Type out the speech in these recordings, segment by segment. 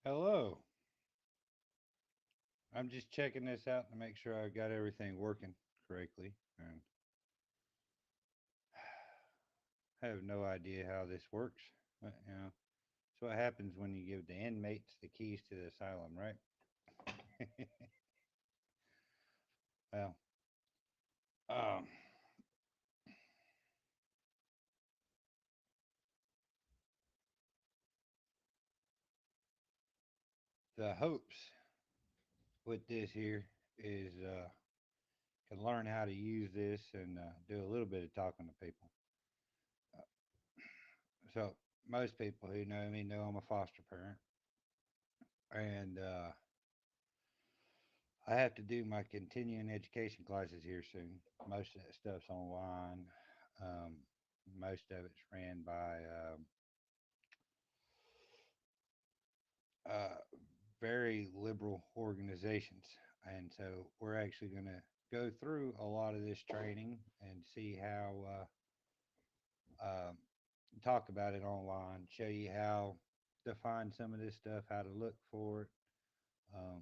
Hello. I'm just checking this out to make sure I got everything working correctly. And I have no idea how this works. It's what happens when you give the inmates the keys to the asylum, right? well, um, the hopes with this here is can learn how to use this and do a little bit of talking to people. Uh, so most people who know me know I'm a foster parent, and I have to do my continuing education classes here soon. Most of that stuff's online. Um, Most of it's ran by uh, very liberal organizations. And so we're actually going to go through a lot of this training and see how, talk about it online, show you how to find some of this stuff, how to look for it, um,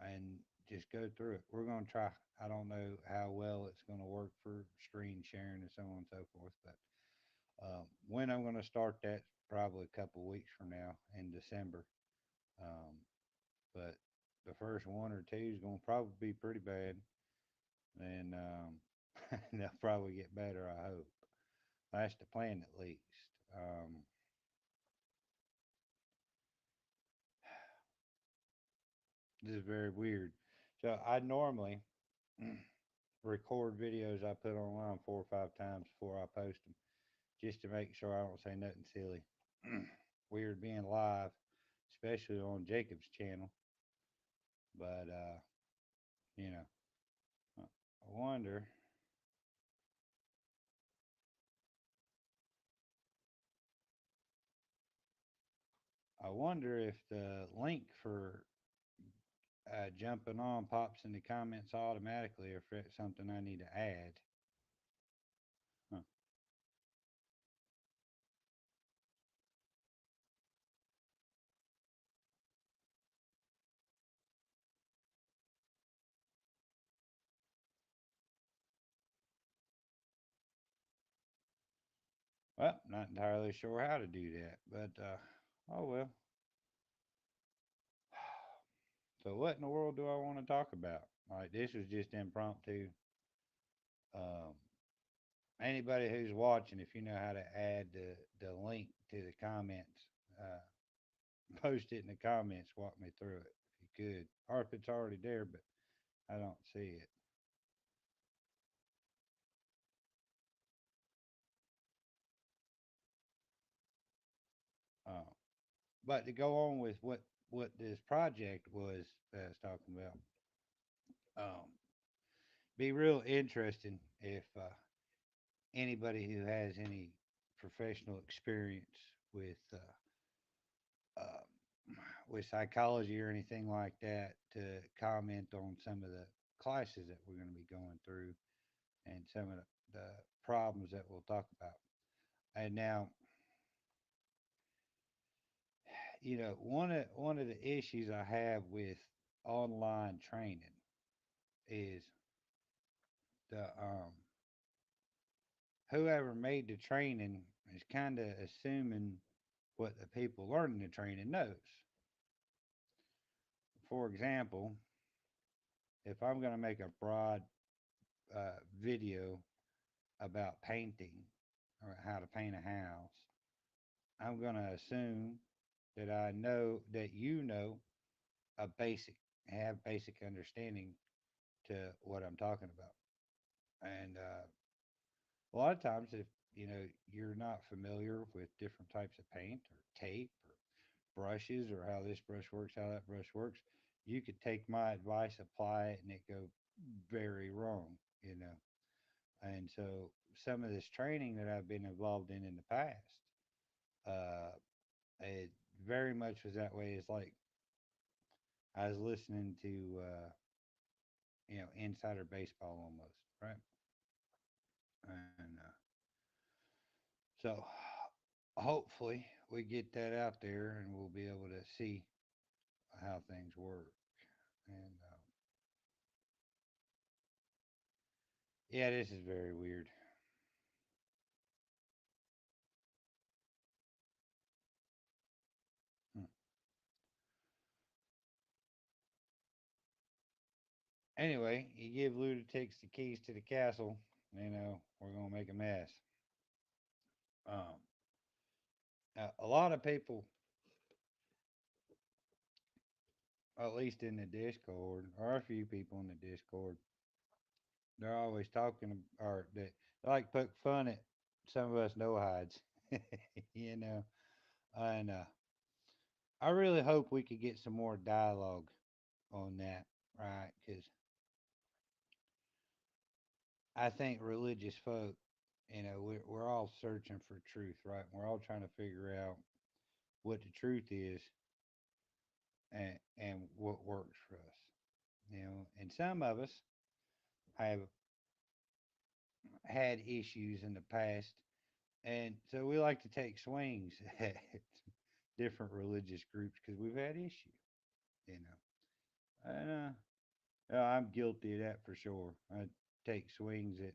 and just go through it. We're going to try. I don't know how well it's going to work for screen sharing and so on and so forth, but when I'm going to start that, probably a couple of weeks from now in December. Um, but the first one or two is going to probably be pretty bad, and they'll probably get better. I hope that's the plan at least. Um, this is very weird. So I normally record videos I put online 4 or 5 times before I post them, just to make sure I don't say nothing silly. Weird being live, especially on Jacob's channel. But you know, I wonder. I wonder if the link for jumping on pops in the comments automatically, or if it's something I need to add. Huh. Well, not entirely sure how to do that, but oh well. So, what in the world do I want to talk about? Like, this was just impromptu. Um, Anybody who's watching, if you know how to add the link to the comments, uh, post it in the comments, walk me through it if you could. Or if it's already there, but I don't see it. Uh, but to go on with what this project was that I was talking about, be real interesting if anybody who has any professional experience uh, with psychology or anything like that to comment on some of the classes that we're going to be going through and some of the problems that we'll talk about. And now, one of the issues I have with online training is the whoever made the training is kind of assuming what the people learning the training knows. For example, if I'm going to make a broad video about painting or how to paint a house, I'm going to assume that I know that you know a basic, have basic understanding to what I'm talking about. And a lot of times, if you're not familiar with different types of paint or tape or brushes or how this brush works, how that brush works, you could take my advice, apply it, and it go very wrong. You know, and so some of this training that I've been involved in the past, uh, it very much was that way. It's like I was listening to insider baseball almost, right? And so hopefully we get that out there and we'll be able to see. how things work. And yeah, this is very weird. Hmm. Anyway, you give lunatics the keys to the castle, we're gonna make a mess. Um, a lot of people, at least in the Discord, or a few people in the Discord, they're always talking, or they like poke fun at some of us no hides, you know. And I really hope we could get some more dialogue on that, right? Because I think religious folk, we're all searching for truth, right? We're all trying to figure out what the truth is and what works for us, And some of us have had issues in the past, and so we like to take swings at different religious groups because we've had issues, you know. And I'm guilty of that for sure. I take swings at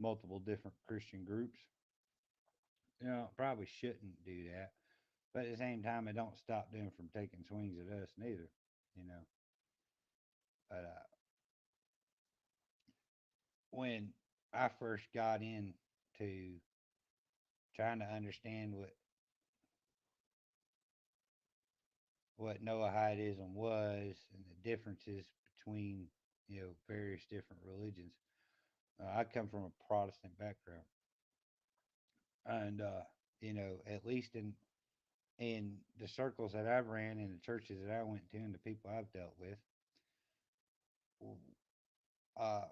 multiple different Christian groups. Probably shouldn't do that, but at the same time, it don't stop them from taking swings at us neither. You know, but when I first got into trying to understand what Noahidism was and the differences between various different religions, I come from a Protestant background, and at least in the circles that I've ran in the churches that I went to and the people I've dealt with, uh,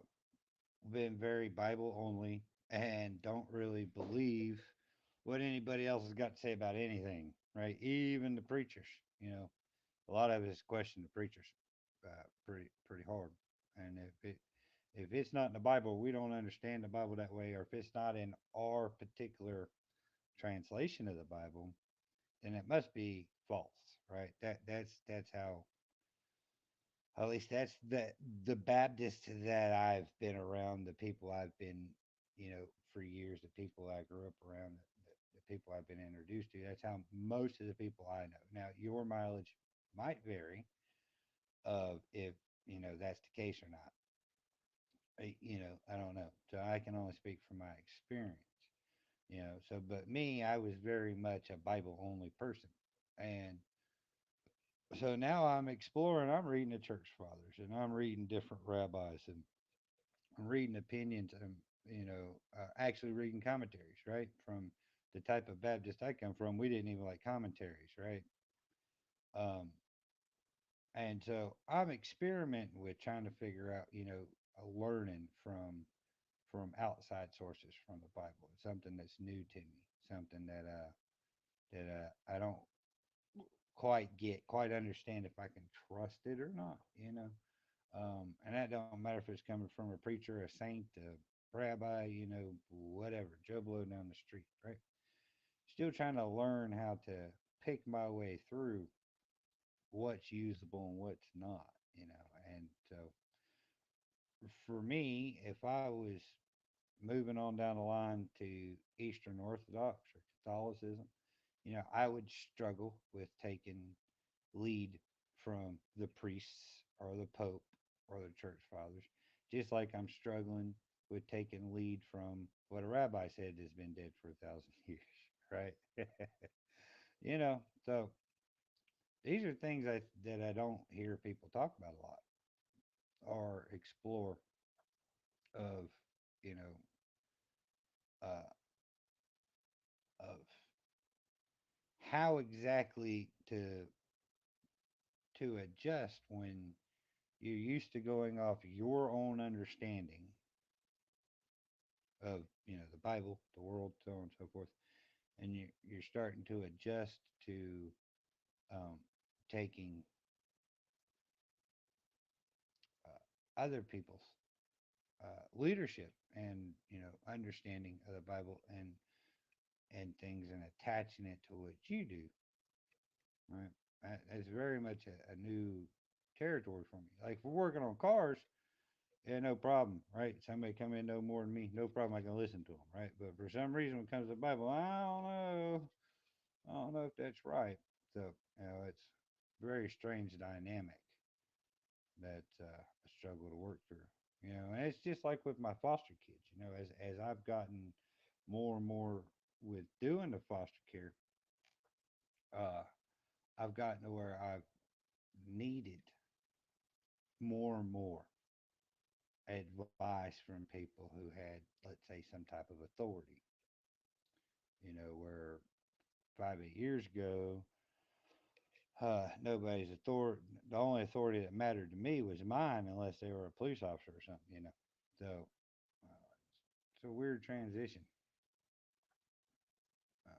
been very Bible only and don't really believe what anybody else has got to say about anything, right? Even the preachers, you know, a lot of us question the preachers pretty hard. And if it's not in the Bible, we don't understand the Bible that way, or if it's not in our particular translation of the Bible, then it must be false, right? That's how, at least that's the Baptist that I've been around, the people I've been, for years, the people I grew up around, the people I've been introduced to. That's how most of the people I know. Now, your mileage might vary of if that's the case or not. I don't know. So I can only speak from my experience. So but me, I was very much a Bible only person, and so now I'm exploring. I'm reading the church fathers, and I'm reading different rabbis, and I'm reading opinions, and actually reading commentaries. Right, from the type of Baptist I come from, we didn't even like commentaries, right? Um, and so I'm experimenting with trying to figure out, learning from outside sources from the Bible. It's something that's new to me, something that I don't quite understand if I can trust it or not. And that don't matter if it's coming from a preacher, a saint, a rabbi, whatever, Joe Blow down the street, right? Still trying to learn how to pick my way through what's usable and what's not, And so for me, if I was moving on down the line to Eastern Orthodox or Catholicism, I would struggle with taking lead from the priests or the Pope or the church fathers, just like I'm struggling with taking lead from what a rabbi said has been dead for 1,000 years, right? So these are things that I don't hear people talk about a lot or explore of, you know, uh, of how exactly to adjust when you're used to going off your own understanding of the Bible, the world, so on and so forth, and you're starting to adjust to um, taking other people's leadership and understanding of the Bible and things and attaching it to what you do, right? It's very much a new territory for me. Like if we're working on cars, yeah, no problem, right? Somebody come in know more than me, no problem. I can listen to them, right? But for some reason, when it comes to the Bible, I don't know if that's right. So it's a very strange dynamic that I struggle to work through. And it's just like with my foster kids. As I've gotten more and more with doing the foster care, uh, I've gotten to where I've needed more and more advice from people who had, let's say, some type of authority. Where 5 8 years ago, nobody's authority. The only authority that mattered to me was mine, unless they were a police officer or something. So it's a weird transition. Uh,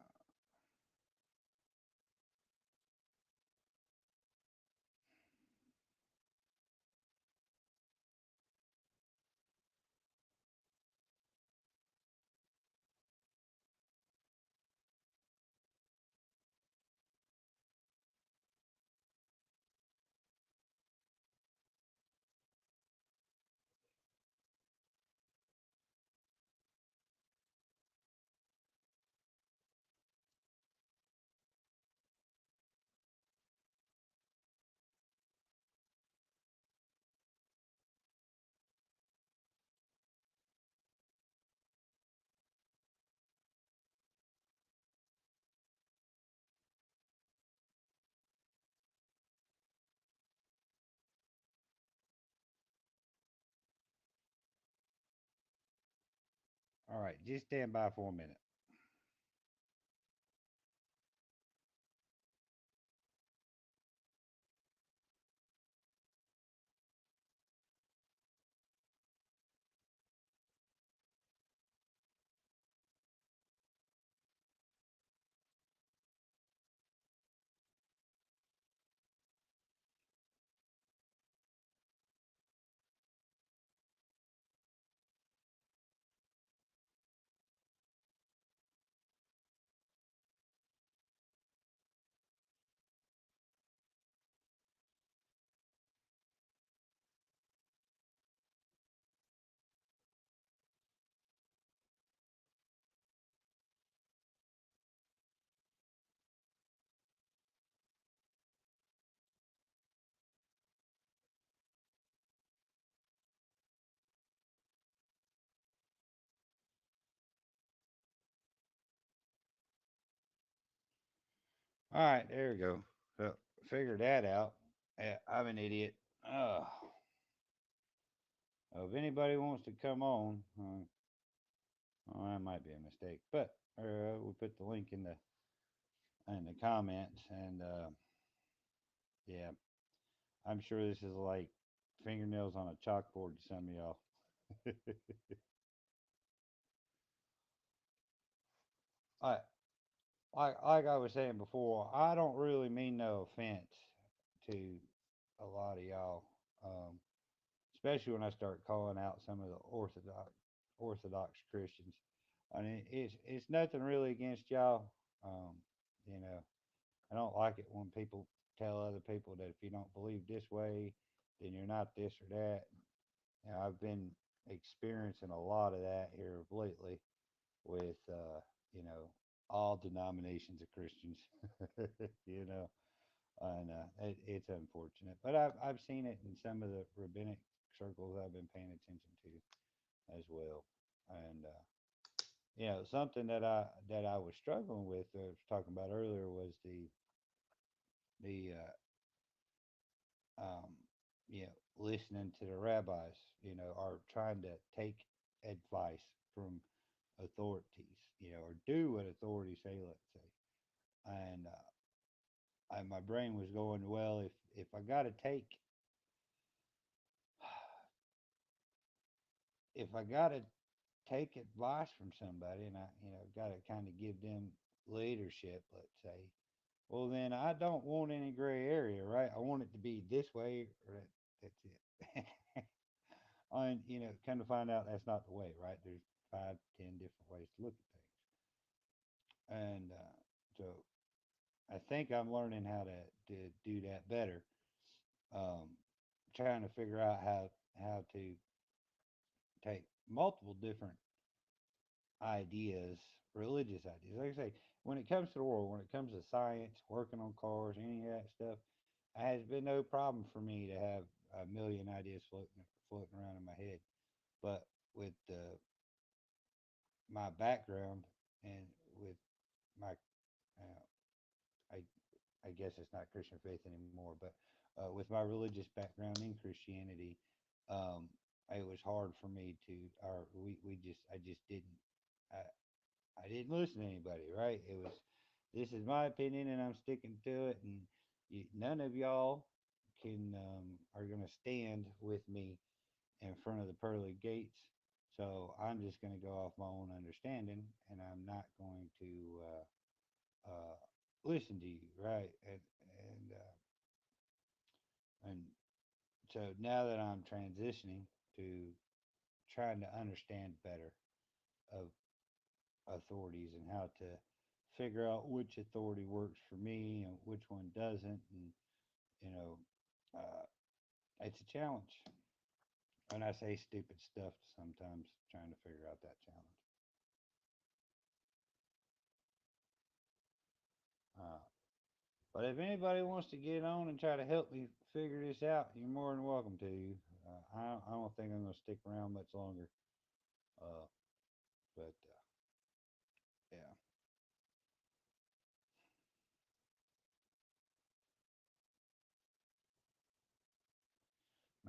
all right, just stand by for a minute. All right, there we go. So figure that out. Yeah, I'm an idiot. Oh, if anybody wants to come on, well, that might be a mistake, but we'll put the link in the comments, and yeah, I'm sure this is like fingernails on a chalkboard to some of y'all. I, like I was saying before, I don't really mean no offense to a lot of y'all, um, especially when I start calling out some of the Orthodox Christians. I mean, it's nothing really against y'all. Um, you know, I don't like it when people tell other people that if you don't believe this way, then you're not this or that. I've been experiencing a lot of that here lately with all denominations of Christians. you know, and it's unfortunate, but I've seen it in some of the rabbinic circles I've been paying attention to as well, and something that I was struggling with, I was talking about earlier, was the um, listening to the rabbis, are trying to take advice from authorities, or do what authorities say, let's say. And my brain was going, well, if I got to if I got to take advice from somebody, and I, got to kind of give them leadership, let's say, well, then I don't want any gray area, right? I want it to be this way, or that's it. And come to find out that's not the way, right? There's 5 10 different ways to look at things, and so I think I'm learning how to do that better. Um, Trying to figure out how to take multiple different ideas, religious ideas. Like I say, when it comes to the world, when it comes to science, working on cars, any of that stuff, it has been no problem for me to have a million ideas floating around in my head. But with my background and with my, I I guess it's not Christian faith anymore, but with my religious background in Christianity, um, it was hard for me to, or we just, I just didn't, I didn't listen to anybody, right? It was, this is my opinion and I'm sticking to it. And none of y'all are going to stand with me in front of the pearly gates. So I'm just going to go off my own understanding and I'm not going to listen to you, right? And so now that I'm transitioning to trying to understand better of authorities and how to figure out which authority works for me and which one doesn't, and you know, uh, it's a challenge. And I say stupid stuff sometimes trying to figure out that challenge. Uh, but if anybody wants to get on and try to help me figure this out, you're more than welcome to. I don't think I'm going to stick around much longer. Uh, but yeah,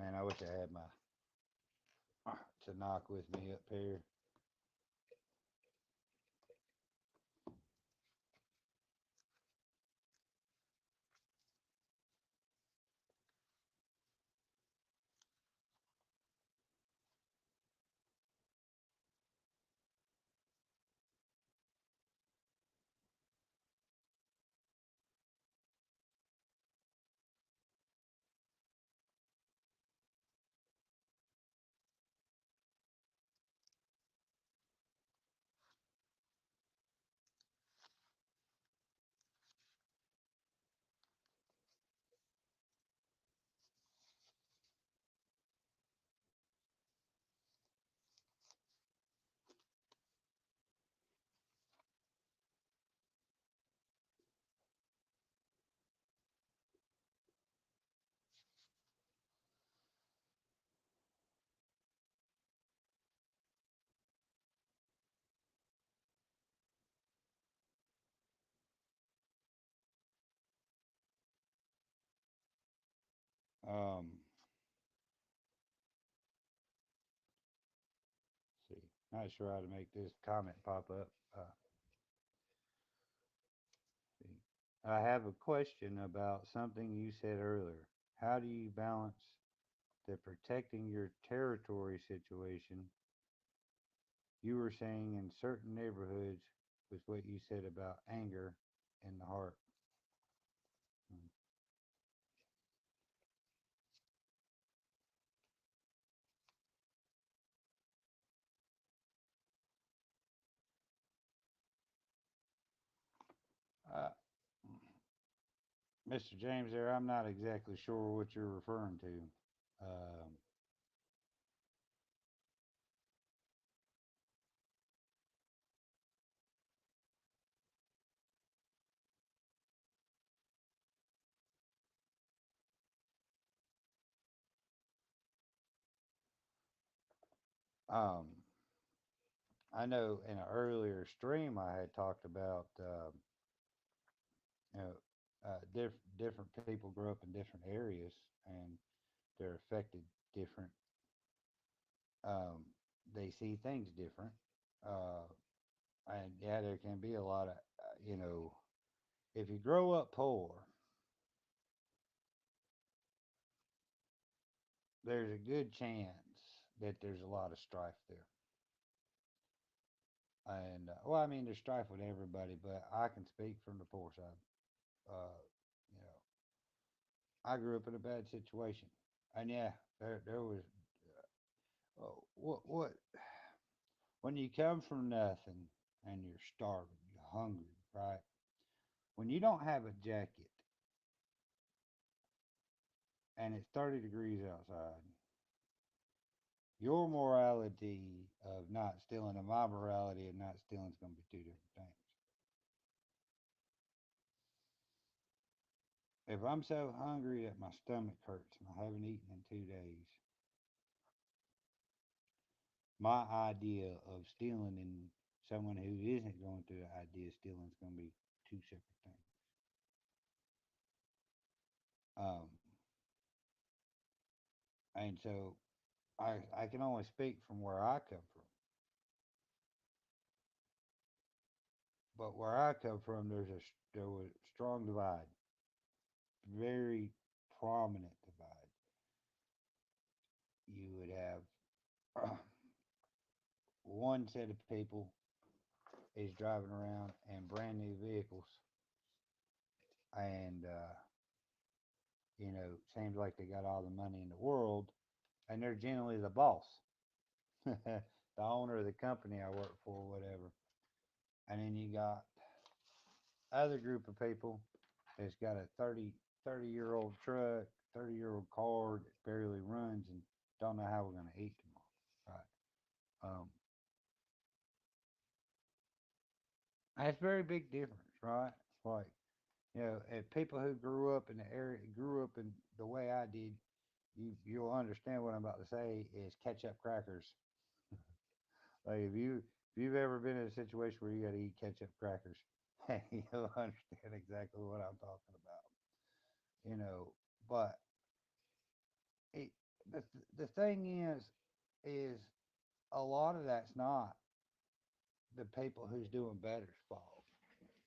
man, I wish I had my to knock with me up here. Um, see, not sure how to make this comment pop up. See, I have a question about something you said earlier. How do you balance the protecting your territory situation you were saying in certain neighborhoods with what you said about anger in the heart? Mm. Uh, Mr. James, there, I'm not exactly sure what you're referring to. Um, I know in an earlier stream I had talked about, you know, different people grow up in different areas and they're affected different. Um, they see things different. Uh, and yeah, there can be a lot of, if you grow up poor, there's a good chance that there's a lot of strife there. And well, I mean, there's strife with everybody, but I can speak from the poor side. Uh, you know, I grew up in a bad situation, and yeah, there was what when you come from nothing and you're starving, you're hungry, right? When you don't have a jacket and it's 30 degrees outside, your morality of not stealing and my morality of not stealing is going to be two different things. If I'm so hungry that my stomach hurts and I haven't eaten in 2 days, my idea of stealing and someone who isn't going through the idea of stealing is going to be two separate things. Um, and so I can only speak from where I come from. But where I come from, there was a strong divide, very prominent divide. You would have one set of people is driving around in brand new vehicles, and seems like they got all the money in the world, and they're generally the boss, the owner of the company I work for, whatever. And then you got other group of people that's got a 30-year-old truck, 30-year-old car that barely runs and don't know how we're going to eat tomorrow. Right. That's a very big difference, right? Like, if people who grew up in the area, grew up in the way I did, you'll understand what I'm about to say is ketchup crackers. Like if you've ever been in a situation where you got to eat ketchup crackers, you'll understand exactly what I'm talking about. You know, but it, the thing is a lot of that's not the people who's doing better's fault.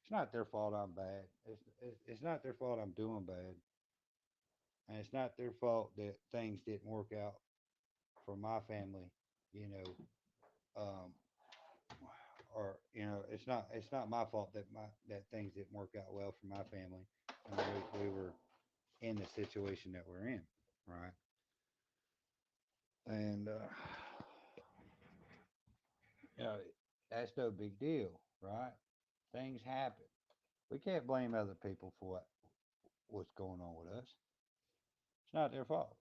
It's not their fault I'm bad. It's not their fault I'm doing bad, and it's not their fault that things didn't work out for my family. You know, um, or it's not my fault that that things didn't work out well for my family, and we were in the situation that we're in, right? And you know, that's no big deal, right? Things happen. We can't blame other people for what's going on with us. It's not their fault.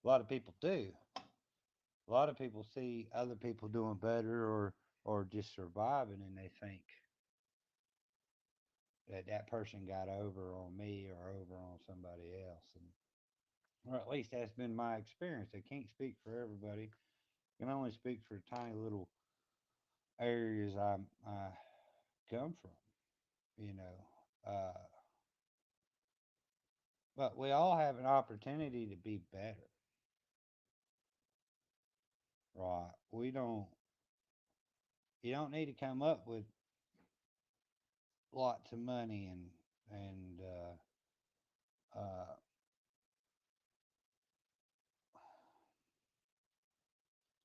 A lot of people do. A lot of people see other people doing better or just surviving, and they think that that person got over on me or over on somebody else, and or at least that's been my experience. I can't speak for everybody. I can only speak for tiny little areas I come from. You know, but we all have an opportunity to be better, right? We don't. You don't need to come up with lots of money and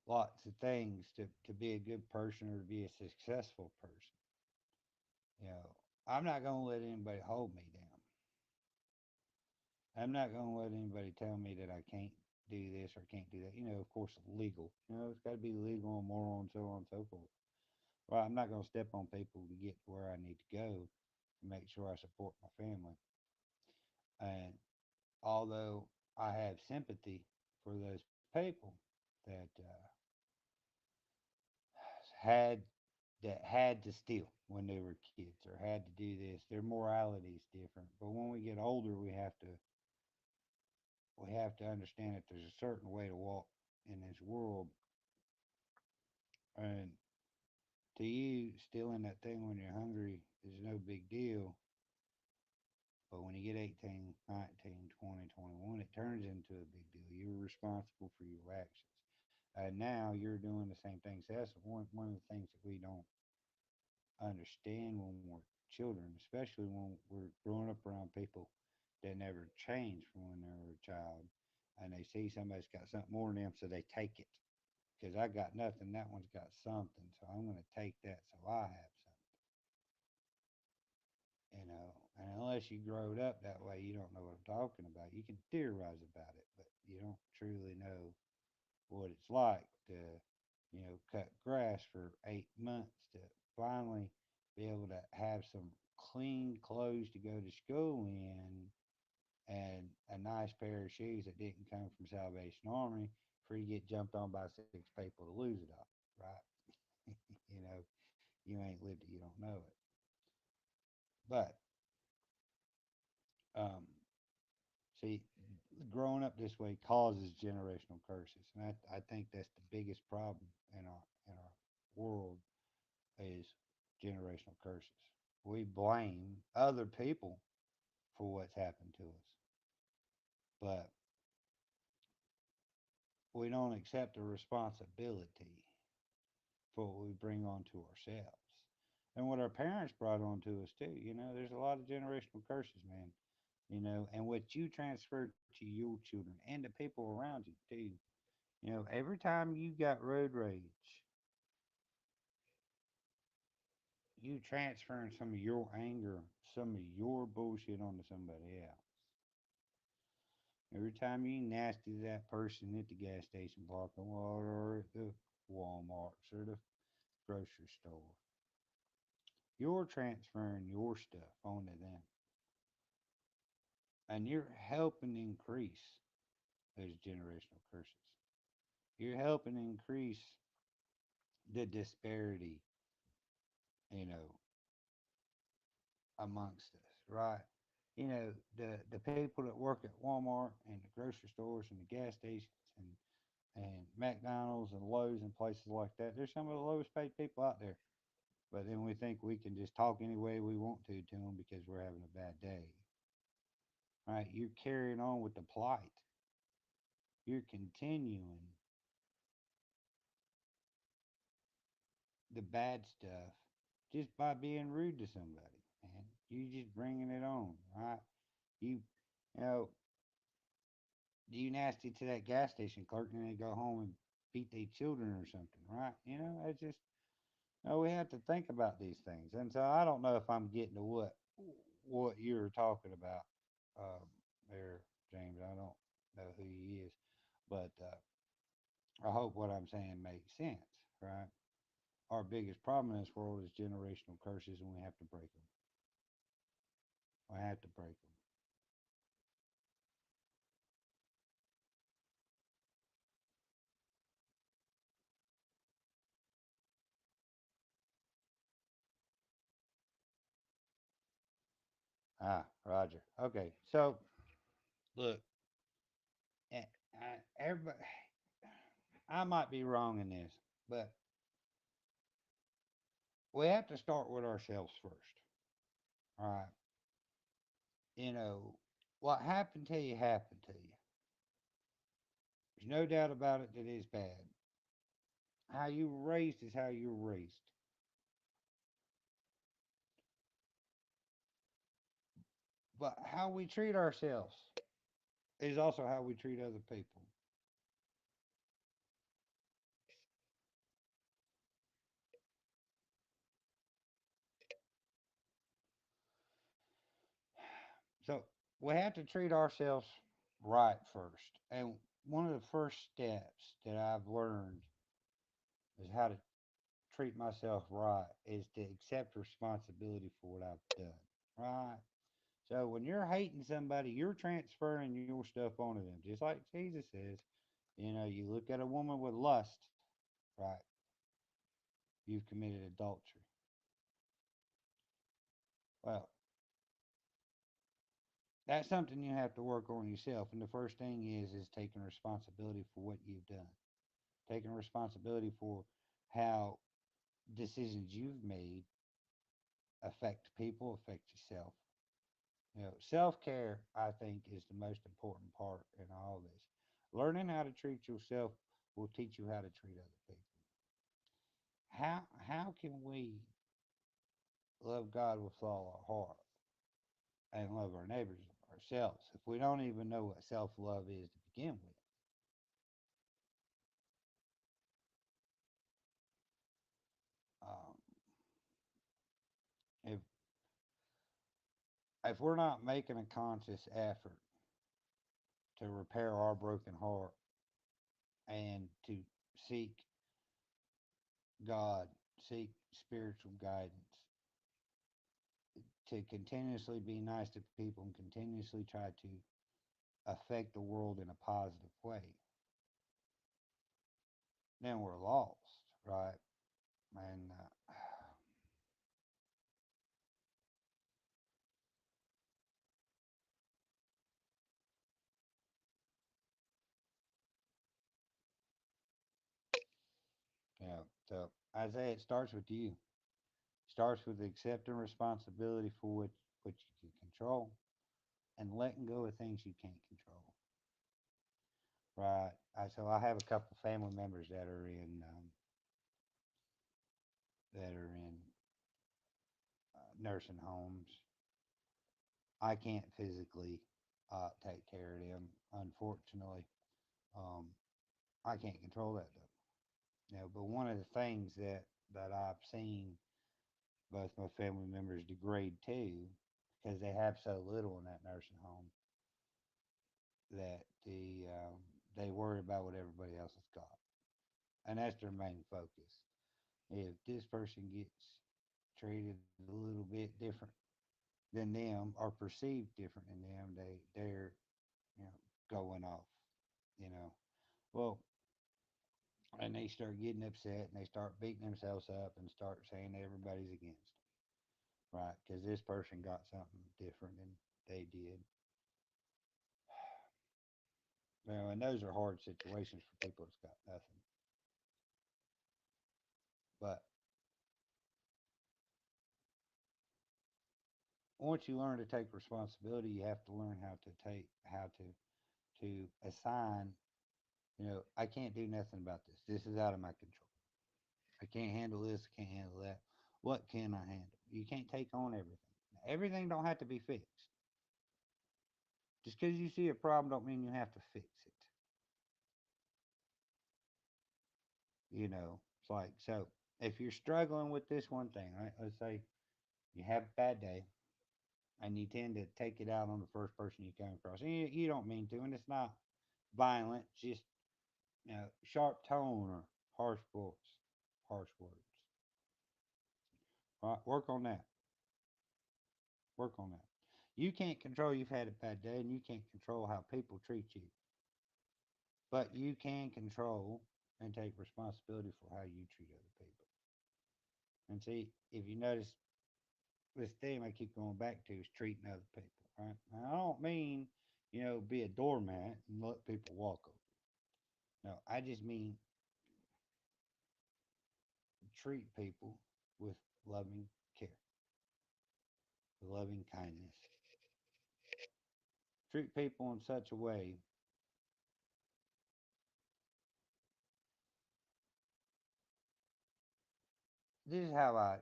lots of things to be a good person or to be a successful person. You know, I'm not going to let anybody hold me down. I'm not going to let anybody tell me that I can't do this or can't do that. Of course, legal. It's got to be legal and moral and so on and so forth. Well, I'm not going to step on people to get to where I need to go to make sure I support my family. And although I have sympathy for those people that had had to steal when they were kids or had to do this. Their morality is different. But when we get older, we have to understand that there's a certain way to walk in this world. And to you, stealing that thing when you're hungry is no big deal. But when you get 18, 19, 20, 21, it turns into a big deal. You're responsible for your actions. And now you're doing the same thing. So that's one of the things that we don't understand when we're children, especially when we're growing up around people that never changed from when they were a child, and they see somebody's got something more than them, so they take it. Because I got nothing, that one's got something, so I'm going to take that so I have something. And unless you growed up that way, you don't know what I'm talking about. You can theorize about it, but you don't truly know what it's like to, cut grass for 8 months to finally be able to have some clean clothes to go to school in and a nice pair of shoes that didn't come from Salvation Army for you to get jumped on by six people to lose it all, right? You know, you ain't lived it, you don't know it. But um, see, growing up this way causes generational curses, and I think that's the biggest problem in our world is generational curses. We blame other people for what's happened to us, but we don't accept the responsibility for what we bring onto ourselves and what our parents brought onto us too. You know, there's a lot of generational curses, man. You know, and what you transfer to your children and the people around you too. You know, every time you got road rage, you transferring some of your anger, some of your bullshit onto somebody else. Every time you nasty to that person at the gas station parking lot or at the Walmarts or the grocery store, you're transferring your stuff onto them. And you're helping increase those generational curses. You're helping increase the disparity, you know, amongst us, right? You know, the people that work at Walmart and the grocery stores and the gas stations and McDonald's and Lowe's and places like that, they're some of the lowest paid people out there. But then we think we can just talk any way we want to them because we're having a bad day. Right? You're carrying on with the plight. You're continuing the bad stuff just by being rude to somebody, man. You just bringing it on, right? You, you know, you nasty to that gas station clerk and they go home and beat their children or something, right? You know, it's just, we have to think about these things. And so I don't know if I'm getting to what you're talking about um, there, James. I don't know who he is, but I hope what I'm saying makes sense, right? Our biggest problem in this world is generational curses, and we have to break them. We have to break them. Ah, Roger. Okay, so look, everybody, I might be wrong in this, but we have to start with ourselves first. All right. You know, what happened to you happened to you. There's no doubt about it that it's bad. How you were raised is how you were raised. But how we treat ourselves is also how we treat other people. So we have to treat ourselves right first. And one of the first steps that I've learned is how to treat myself right is to accept responsibility for what I've done. Right? So when you're hating somebody, you're transferring your stuff onto them. Just like Jesus says, you look at a woman with lust, right? You've committed adultery. Well, that's something you have to work on yourself. And the first thing is taking responsibility for what you've done. Taking responsibility for how decisions you've made affect people, affect yourself. Self care, I think, is the most important part in all this. Learning how to treat yourself will teach you how to treat other people. How can we love God with all our heart and love our neighbors ourselves if we don't even know what self love is to begin with? Um, if if we're not making a conscious effort to repair our broken heart and to seek God, seek spiritual guidance, to continuously be nice to people and continuously try to affect the world in a positive way, then we're lost, right? And so Isaiah, it starts with you. Starts with accepting responsibility for what you can control and letting go of things you can't control. Right. So I have a couple family members that are in nursing homes. I can't physically take care of them, unfortunately. Um, I can't control that though. But one of the things that I've seen both my family members degrade too, because they have so little in that nursing home that they worry about what everybody else has got, and that's their main focus. If this person gets treated a little bit different than them or perceived different than them, they're you know going off. You know, well, and they start getting upset and they start beating themselves up and start saying everybody's against them, right? Because this person got something different than they did. And those are hard situations for people that's got nothing. But once you learn to take responsibility, you have to learn how to assign. I can't do nothing about this. This is out of my control. I can't handle this. I can't handle that. What can I handle? You can't take on everything. Everything don't have to be fixed. Just because you see a problem, don't mean you have to fix it. It's like so. If you're struggling with this one thing, right? Let's say you have a bad day and you tend to take it out on the first person you come across. And you don't mean to, and it's not violent, just sharp tone or harsh voice, harsh words. Right? Work on that. Work on that. You can't control you've had a bad day, and you can't control how people treat you, but you can control and take responsibility for how you treat other people. And see, if you notice, this theme I keep going back to is treating other people. Right? Now, I don't mean be a doormat and let people walk over. No, I just mean treat people with loving care, loving kindness. Treat people in such a way. This is how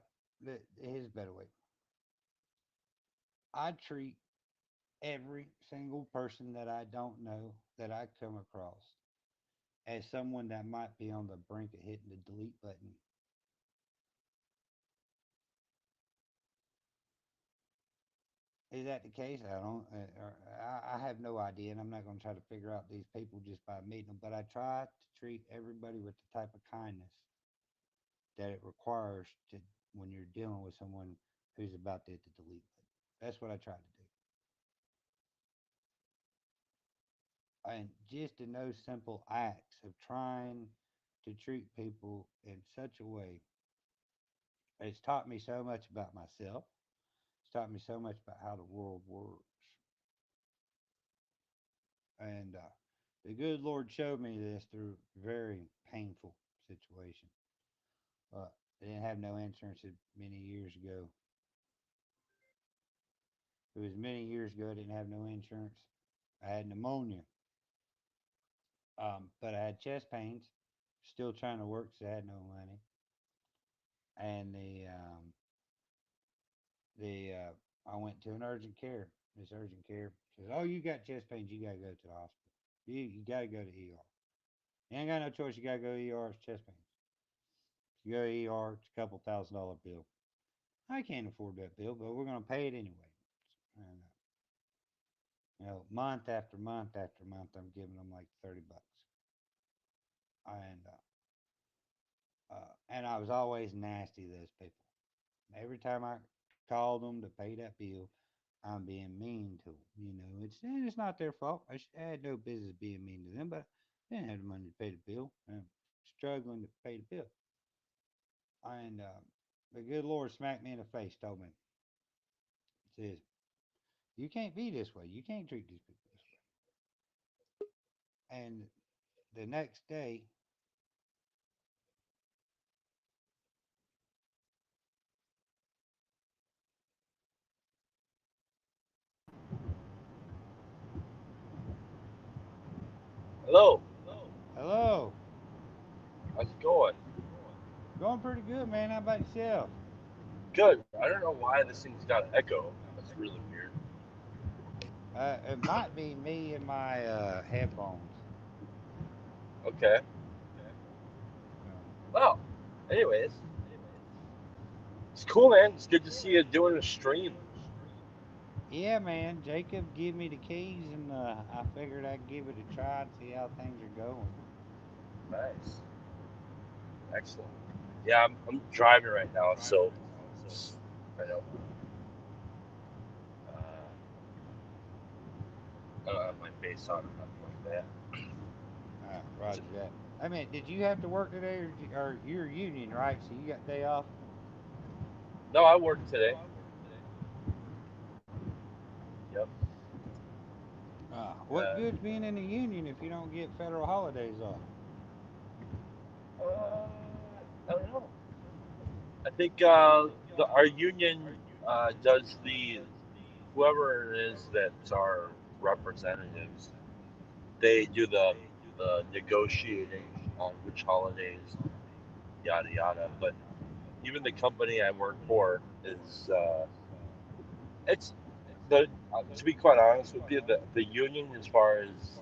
here's a better way. I treat every single person that I don't know that I come across as someone that might be on the brink of hitting the delete button. Is that the case? I don't. I have no idea, and I'm not going to try to figure out these people just by meeting them. But I try to treat everybody with the type of kindness that it requires to when you're dealing with someone who's about to hit the delete button. That's what I try to do. And just in those simple acts of trying to treat people in such a way, it's taught me so much about myself. It's taught me so much about how the world works. And the good Lord showed me this through very painful situation. I didn't have no insurance many years ago. It was many years ago. I didn't have no insurance. I had pneumonia, but I had chest pains. Still trying to work because I had no money. And I went to an urgent care. This urgent care says, "Oh, you got chest pains. You gotta go to the hospital. You gotta go to ER. You ain't got no choice. You gotta go to ER. It's chest pains. You go to ER. It's a couple $1,000 bill. I can't afford that bill, but we're gonna pay it anyway." And month after month after month, I'm giving them like $30, and and I was always nasty to those people. Every time I called them to pay that bill, I'm being mean to them. It's not their fault. I had no business being mean to them, but they didn't have the money to pay the bill. I'm struggling to pay the bill. And the good Lord smacked me in the face, told me, says, you can't be this way. You can't treat these people this way. And the next day, Hello. hello, How's it going? going pretty good, man. How about yourself? Good. I don't know why this thing's got an echo. That's really weird. It might be me and my headphones. Okay. Um, Well, anyways, it's cool, man. It's good to see you doing a stream. yeah, man. Jacob gave me the keys, and I figured I'd give it a try and see how things are going. Nice. Excellent. Yeah, I'm driving right now, so I know. I don't have my face on or nothing like that. Roger that. I mean, did you have to work today, or you're union, right? So you got day off? No, I work today. Yep. What good's being in the union if you don't get federal holidays off? I don't know. I think our union does the whoever it is that's our representatives. They do the negotiating on which holidays, yada yada. But even the company I work for is it's the to be quite honest with you, the union as far as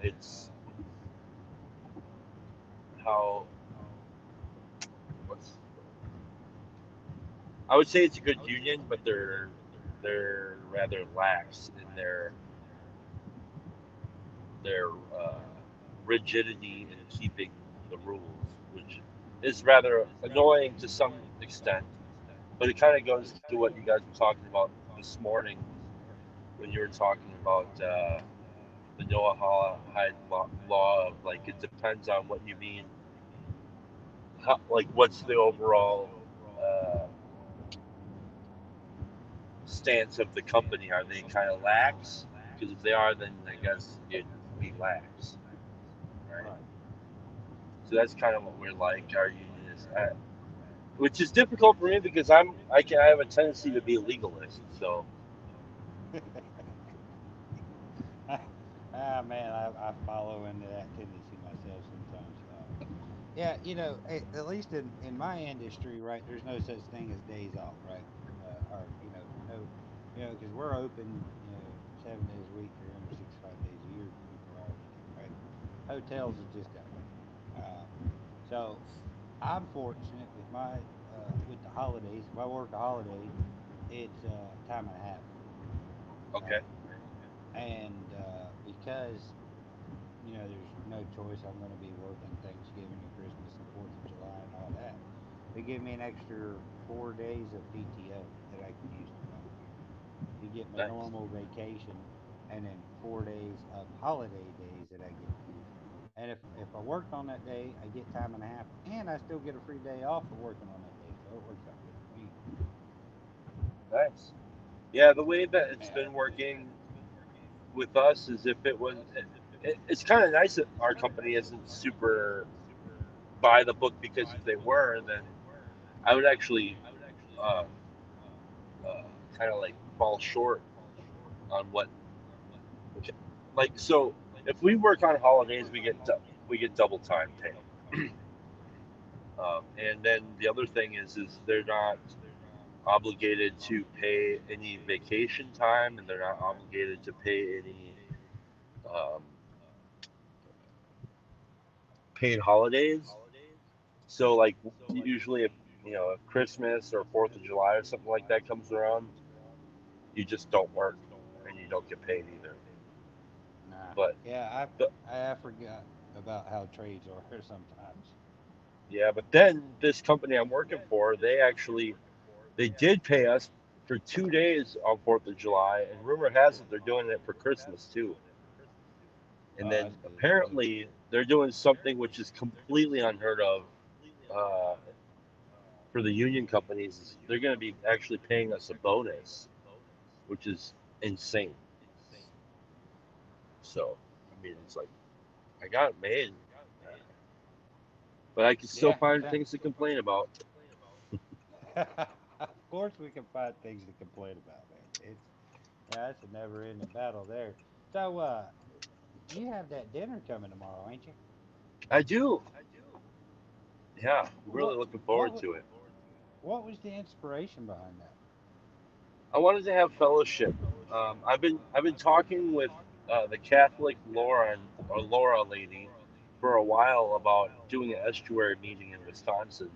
it's how what's I would say it's a good union, but they're rather lax in their uh, rigidity in keeping the rules, which is rather annoying to some extent. But it kind of goes to what you guys were talking about this morning when you were talking about the Noahide law of like it depends on what you mean. Like, what's the overall uh, stance of the company? Are they kind of lax? Because if they are, then I guess it'd be lax, right? Right. So that's kind of what we're like. Our union is at, which is difficult for me because I have a tendency to be a legalist. So Man, I follow into that tendency myself sometimes. Yeah, at least in my industry, right, there's no such thing as days off, right? Or, no, because we're open, 7 days a week, 365 days a year, 24 hours a day, right? Hotels is just that way. Uh, so I'm fortunate with with the holidays. If I work a holiday, it's time and a half, okay, right? And because there's no choice. I'm going to be working Thanksgiving and Christmas and 4th of July and all that. They give me an extra 4 days of PTO that I can use throughout the year to get my nice, normal vacation, and then 4 days of holiday days that I get to use. And if I worked on that day, I get time and a half, and I still get a free day off for working on that day. So it works out good for me. nice. Yeah, the way that it's Yeah. been working with us is if it was, it's kind of nice that our company isn't super by the book because if they were, then I would actually uh, uh, kind of like fall short on what like so if we work on holidays we get double time pay. And then the other thing is they're not obligated to pay any vacation time and they're not obligated to pay any um, paid holidays. So like usually if if Christmas or 4th of July or something like that comes around, you just don't work and you don't get paid either. Nah. But Yeah, the, I forgot about how trades are sometimes. yeah, but then this company I'm working for, they did pay us for 2 days on 4th of July, and rumor has it they're doing it for Christmas too. And Oh, then that's good too. apparently they're doing something which is completely unheard of uh, for the union companies. Is they're going to be actually paying us a bonus, which is insane. So I mean, it's like I got it made, uh, but I can still Yeah. find things to complain about. Of course, we can find things to complain about, man. Yeah, it's a never-ending battle there. So, you have that dinner coming tomorrow, ain't you? I do. Yeah, I'm really What looking what forward wa- to it. what was the inspiration behind that? I wanted to have fellowship. I've been talking with the Catholic Lauren or Laura lady for a while about doing an estuary meeting in Wisconsin,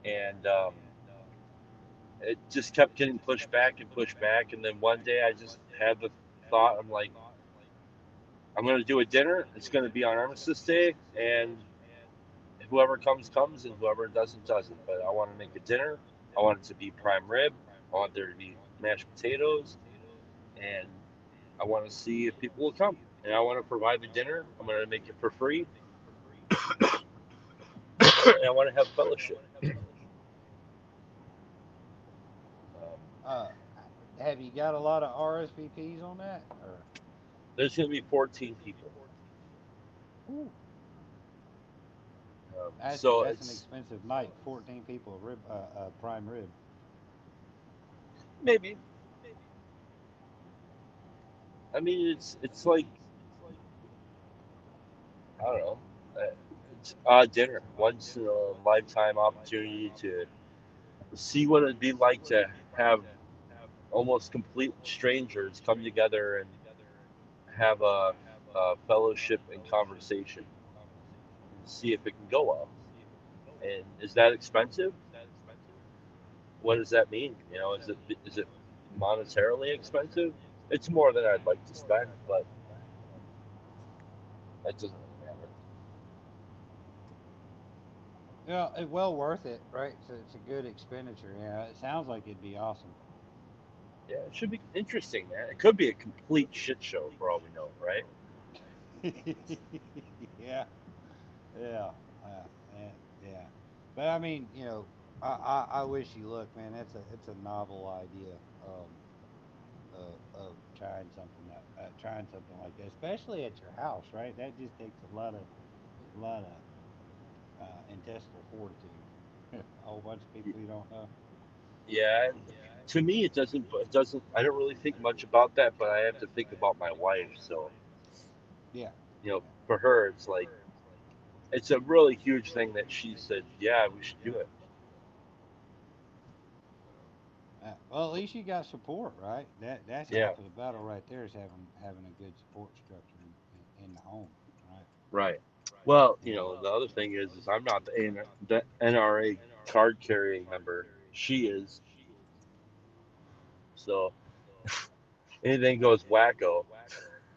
and it just kept getting pushed back and pushed back. And then one day I just had the thought, I'm like, I'm going to do a dinner. It's going to be on Armistice Day, and whoever comes comes, and whoever doesn't doesn't. But I want to make a dinner. I want it to be prime rib. I want there to be mashed potatoes, and I want to see if people will come. And I want to provide the dinner. I'm going to make it for free, and I want to have fellowship. Um, Uh, have you got a lot of RSVPs on that? Or there's going to be 14 people, ooh, so that's an it's expensive night. 14 people, rib, prime rib. maybe. I mean, it's like I don't know. uh, It's a dinner, once in a lifetime opportunity to see what it'd be like to have almost complete strangers come together and have a fellowship and conversation and see if it can go well. And is that expensive? What does that mean? Is it monetarily expensive? It's more than I'd like to spend, but that doesn't really matter. Yeah, well worth it, right? So it's a good expenditure. Yeah, it sounds like it'd be awesome. Yeah, it should be interesting, man. It could be a complete shit show for all we know, right? Yeah, yeah, yeah, yeah. But I mean, I wish you luck, man. It's a novel idea. Of trying something like that, especially at your house, right? That just takes a lot of intestinal fortitude. A whole bunch of people you don't know. Yeah, and to me, it doesn't. It doesn't. I don't really think much about that, but I have to think about my wife. So, Yeah, yeah. for her, it's like it's a really huge thing that she said, "Yeah, we should do it." Well, at least you got support, right? That's Yeah, half of the battle right there is having a good support structure in the home, right? right. Well, Yeah. the other thing is I'm not the NRA card carrying member. She is. So anything goes wacko.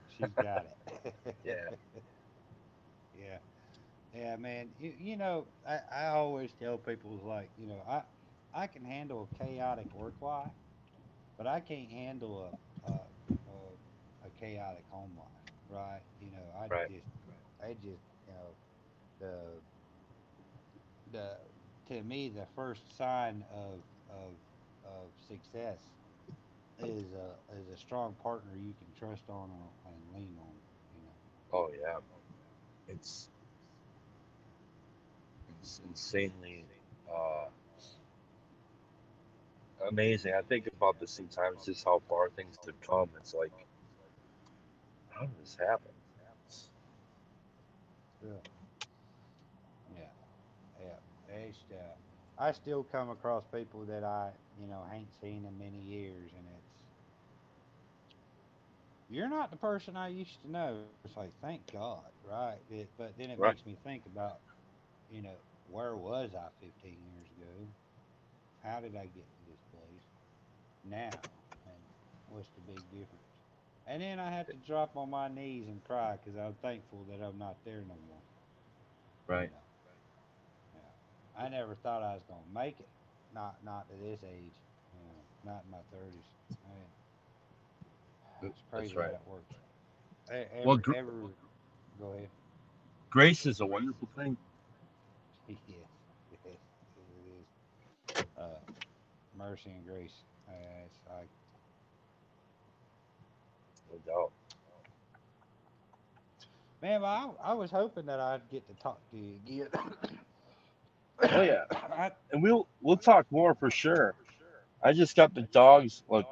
She's got it. Yeah. Yeah. Yeah, man. I always tell people like, I can handle a chaotic work life, but I can't handle a chaotic home life, right? Right. I just, the the to me the first sign of success is a strong partner you can trust on and lean on. You know. Oh yeah. It's it's insanely uh, amazing. I think about this sometimes, just how far things have come. It's like, how did this happen? Yeah. Yeah. Yeah. I still come across people that I ain't seen in many years, and you're not the person I used to know. It's like, thank God, right? But then it makes Right. me think about, you know, where was I 15 years ago? How did I get to this place now? And what's the big difference? And then I have to drop on my knees and cry because I'm thankful that I'm not there no more. You Right. know, yeah. I never thought I was gonna make it. Not to this age. not in my 30s. Man, it's That's crazy how right. that works. Well, Every, go ahead. grace is a wonderful thing. Yes, yes, yes, it is. Uh, Mercy and grace. It's like, No doubt. man, well, I was hoping that I'd get to talk to you again. Oh yeah, I, and we'll talk more for sure. I just got the dogs. Look,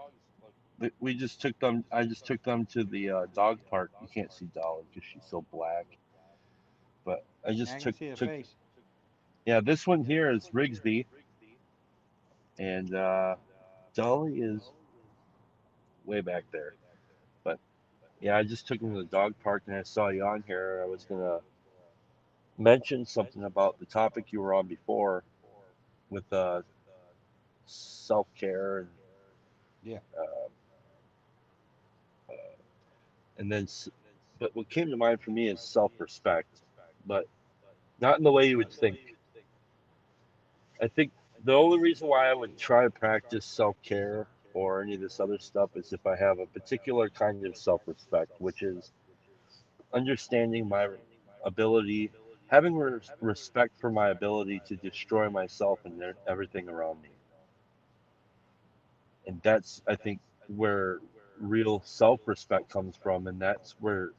we just took them. I just took them to the dog park. You can't see Dolly because she's so black. But I I just can took see a took. face. Yeah, this one here is Rigsby, and Dolly is way back there. But yeah, I just took him to the dog park, and I saw you on here. I was gonna mention something about the topic you were on before with self care Yeah, uh, uh, and then but what came to mind for me is self respect, but not in the way you would think. I think the only reason why I would try to practice self care or any of this other stuff is if I have a particular kind of self respect, which is understanding my ability, having respect for my ability to destroy myself and everything around me. And that's, I think, where real self respect comes from. And that's where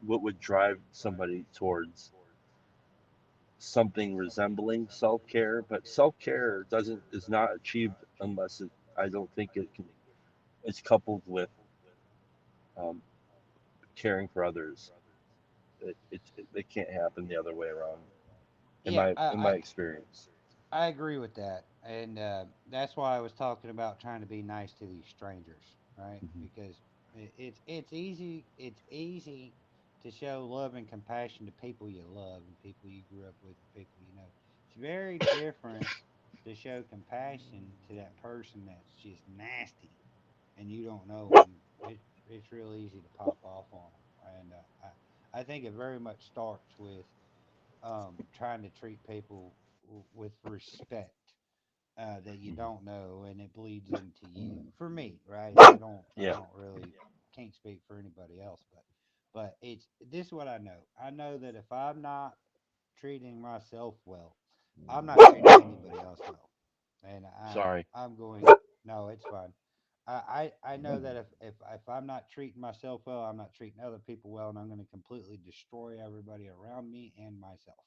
what would drive somebody towards something resembling self care. But self care doesn't is not achieved unless I don't think it can. It's coupled with um, caring for others. It can't happen the other way around. yeah, In my experience. I agree with that, and that's why I was talking about trying to be nice to these strangers, right? Hmm. Because it's easy to show love and compassion to people you love and people you grew up with and people you know. It's very different to show compassion to that person that's just nasty and you don't know them. It's real easy to pop off on them, and I think it very much starts with trying to treat people with respect that you Hmm. don't know, and it bleeds into you. For me, right? I Yeah. don't really can't speak for anybody else, but it's this is what I know. I know that if I'm not treating myself well, I'm not treating anybody else well, and Sorry. I'm going. No, it's fine. I know that if I'm not treating myself well, I'm not treating other people well, and I'm going to completely destroy everybody around me and myself.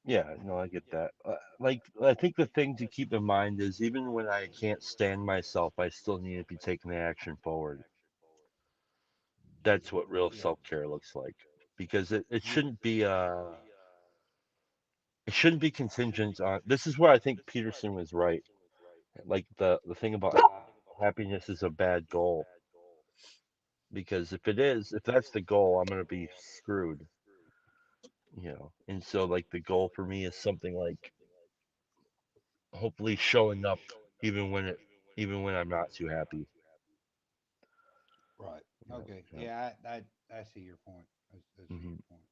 Yeah, no, I get that. Like, I think the thing to keep in mind is even when I can't stand myself, I still need to be taking the action forward. That's what real Yeah. self-care looks like. Because Yeah. it shouldn't be contingent on this is where I think Peterson was right. Like the thing about happiness is a bad goal. Because if that's the goal, I'm gonna be screwed, you know. And so like the goal for me is something like hopefully showing up even when it even when I'm not too happy. Right. Yeah, Okay. yeah. Yeah, I see your point. I see Hmm. your point.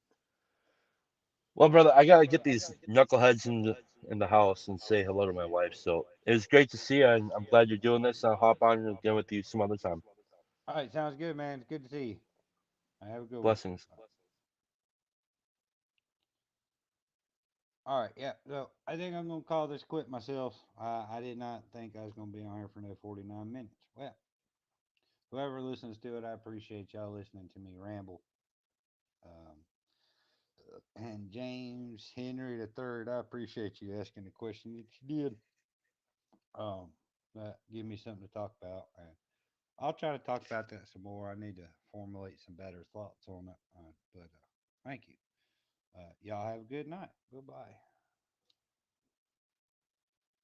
Well, brother, I gotta get these knuckleheads in the house and say hello to my wife. So it was great to see you, and I'm glad you're doing this. I'll hop on again with you some other time. All right, sounds good, man. It's good to see you. All right, have a good one. Blessings. All right, yeah. So I think I'm gonna call this quit myself. I did not think I was gonna be on here for no 49 minutes. Well, whoever listens to it, I appreciate y'all listening to me ramble. Um, and James Henry the Third, I appreciate you asking the question that you did. Um, that give me something to talk about. And I'll try to talk about that some more. I need to formulate some better thoughts on it. But thank you. Y'all have a good night. Goodbye.